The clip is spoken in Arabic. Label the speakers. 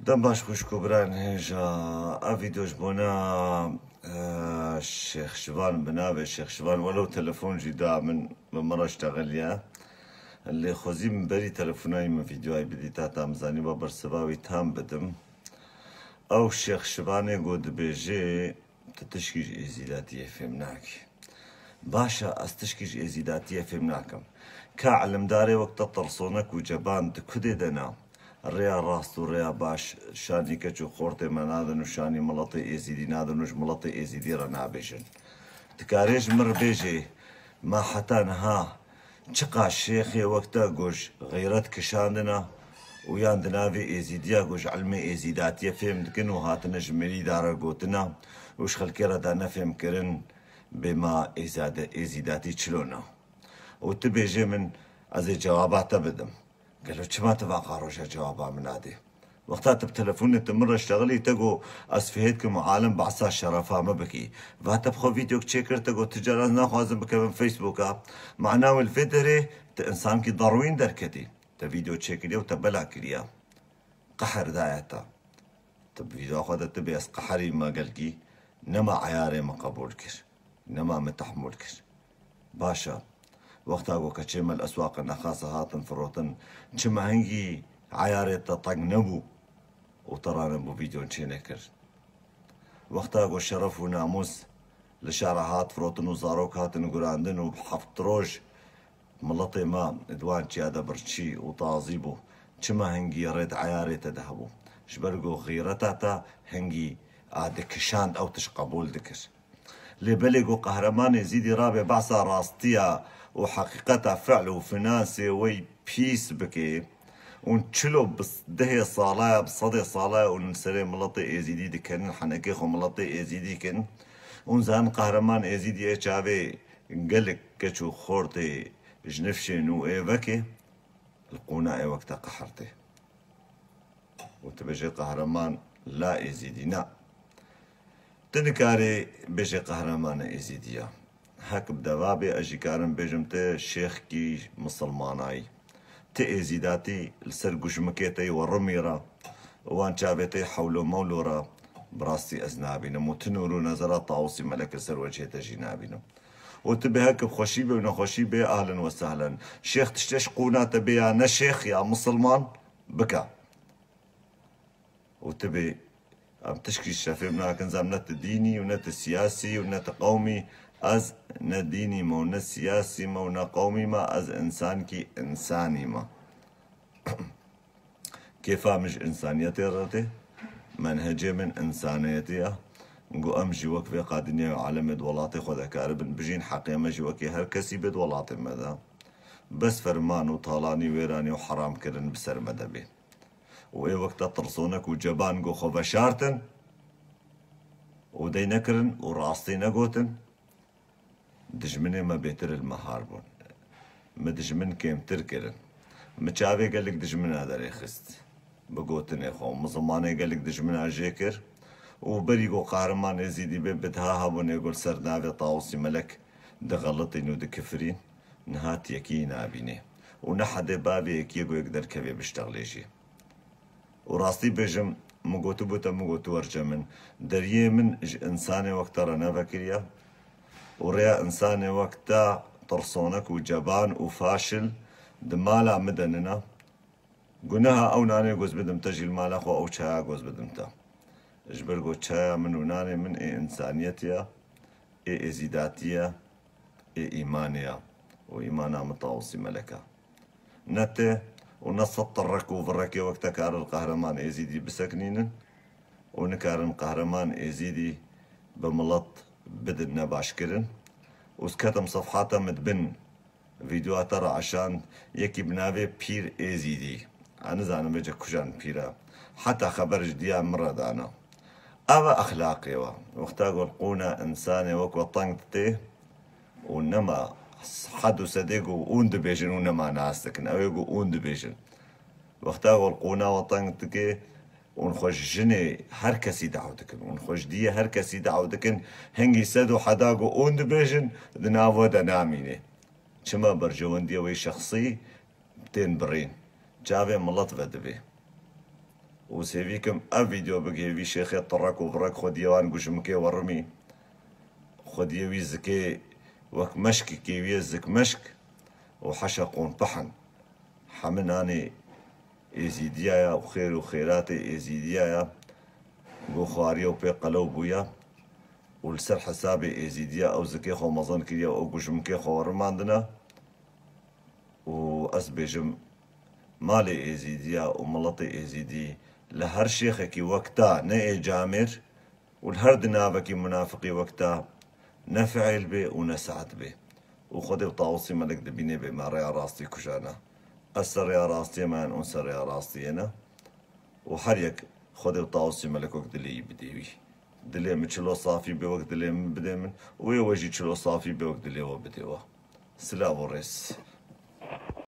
Speaker 1: دەم باش خوشک و بران هێژە ئا ڤیدۆش بۆنا شێخ شڤان بناوێ شێخ شڤان وەلو تەلەفۆنجی دا من بمەڕە شتەغەلیە لێ خۆزی من بەری تەلەفۆنای من ڤیدیۆای بدی تا تامزانی بە بەرسەباوی تام بدم ئەو شێخ شڤانێ گۆ دەبێژێ تشکیش ئێزیداتیە فێم ناکێ باشە ئەس تشکیش ئێزیداتیە فێم ناکەم کا علمدارێ وەکتە تەرسۆنەک و جەبان کودێ دەنا ڕێیا ڕاست و ڕێیا باش شانی کەچ و خۆرتێمە نادن و شانی مڵەتی ئێزیدی نادن وش مڵەتی ئێزیدی ڕە نابێژن تکارێژ مڕ بێژێ ما حەتا نەها چقا شێخێ وەکتە گۆژ غەیرەت کشاندنە و یان دناوێ ئێزیدیە گۆژ علمێ ئێزیداتیە فێم دکن و هاتنە ژمێری دارە گۆتنە وش خەلکێرەدا نەفێمکردن بێما ئێزیداتی چلۆنە و تو بێژێ من ئەزێ جواباتە بدم قالوا كما تبع قاروشة جوابا من هذه وقتها بتلفوني تمر اشتغلي تقو اسفهتكم عالم بعصا شرفها ما بكي فاتبخو فيديو تشيكر تقو تجارة ناخذ بك من فيسبوك معناه الفيدري انسان كي ضروين دركتي فيديو تشيكري وتبلع كريا قحر دايتا تب فيديو اخذ تبي اس قحري ما قالكي نما عياري ما قبولكش نما متحملكش باشا وقتها قو كتشم الأسواق النخاسة هاتن فروتن كما هنجي عياري تطق نبو وترى نبو فيديو نشينكر وقتها قو شرف وناموس لشارعات فروتن وزاروك هاتن قراندن وبحفط روج ملطي ما دوان هذا برشي وطازيبو كما هنجي ريد عياري تدهبو شبرقو غيرتاتا هنجي كشاند أو تش قبول دكر لبلغو قهرمان يزيدي رابع بعصا راستيا وحقيقتها فعل وفناسي وي بيس بكي ونشلو بده صلاة بصدي صلاة ونسري ملطي ازيدي دكن حنكيخو ملطي ازيدي كن ونزان قهرمان ازيدي اتشافي قلك كشو خورتي جنفشن وايفكي القناعي وقتها قحرتي وتبجي قهرمان لا ازيدي نا تنكاري بيجي قهرمان ازيديا هك بدوابي اجيكارن بيجمته شيخ كي مسلماناي تأزيداتي لسر قشمكيتي ورميرا وان شابتي حولو مولورا براستي ازنابينا متنورو نظرات طاوسي ملك سر وجهة جنابينا وتبي هك بخشيبه ونخشيبه اهلا وسهلا شيخ تشتش قونا تبي يا شيخ يا مسلمان بكا وتبي عم تشكي الشافي منك نظام نت ديني ونت سياسي ونت قومي از نديني مو نسياسي مو نقومي ما از انسان كي انساني ما كيف مش انسانيتي رتي منهجي من انسانيتي نقو امجي وكفي قادني عالم دولاتي خذ كارب بجين حقي مجي وكي هر كسي بدولاتي ماذا بس فرمان وطالاني ويراني وحرام كرن بسر مدبي واي وقت ترصونك وجبان قو خو بشارتن ودي نكرن وراستي نقوتن دجمني ما بيتر المهاربون ما دجمن كيم تركرن متشافي قال لك دجمن هذا ريخست بقوتن يا خو مزماني قال لك دجمن اجيكر وبريقو قهرمان يزيدي ببتها هابون يقول سرنافي طاوسي ملك دغلطين ودكفرين نهات يكي نابيني ونحد بابي يكيقو يقدر كبي بيشتغليشي وراستي بيجم مقوتو بوتا مقوتو ورجا من دريه من انساني وقت رنا فكريا وريا انساني وقتا طرصونك وجبان وفاشل دمالا مدننا قناها او ناني قوز بدم تجي المالا خو او شايا قوز بدمتا اجبر قو شايا من وناني من اي انسانيتيا اي ازيداتيا اي ايمانيا وايمانا مطاوسي ملكا نتي ونصت الركو فركي وقتا كار القهرمان ايزيدي بسكنين ونكارن قهرمان ايزيدي بملط بدنا باشكرن وسكتم صفحاته متبن فيديوهات ترى عشان يكي بنافي بير ايزيدي انا زعنا بيجا كجان بيرا حتى خبر جديا مرة دانا اما اخلاقي وقتا قونا انساني وكو طنقتي ونما حدو صديقو اوند بيجن ونما ناستكن او يقو اوند بيجن وقتا قونا وطنقتكي ونخش جني هر كسي دعوتكن ونخش دي هر كسي دعوتكن هنجي سدو حداقو اوند بيجن دنافو دناميني شما برجوان دي وي شخصي بتين برين جافي ملطفة دبي وسيفيكم فيديو بقي في شيخ طرق وبرك خديوان قشمكي ورمي خديوي زكي وك مشك كيوي زك مشك وحشقون بحن حمناني إزيديايا وخير وخيراتي إزيديايا بخاري وبي قلوبويا والسر حسابي إزيديا أو زكي خو مظن كريا أو قشمكي خو ورماندنا وأسبجم مالي إزيديا وملطي إزيدي لهر شيخكي وقتا نئي جامر والهر دنابكي منافقي وقتا نفعل به ونسعد به وخذ بطاوسي ملك دبيني به ما ريا راستي كشانا أسر يا راستي مان أنسر يا راستي أنا وحريك خذ بطاوسي ملك وقت اللي بديوي دلي متشلو صافي بوقت اللي بدي من ويوجي تشلو صافي بوقت اللي هو بديوه سلام ورس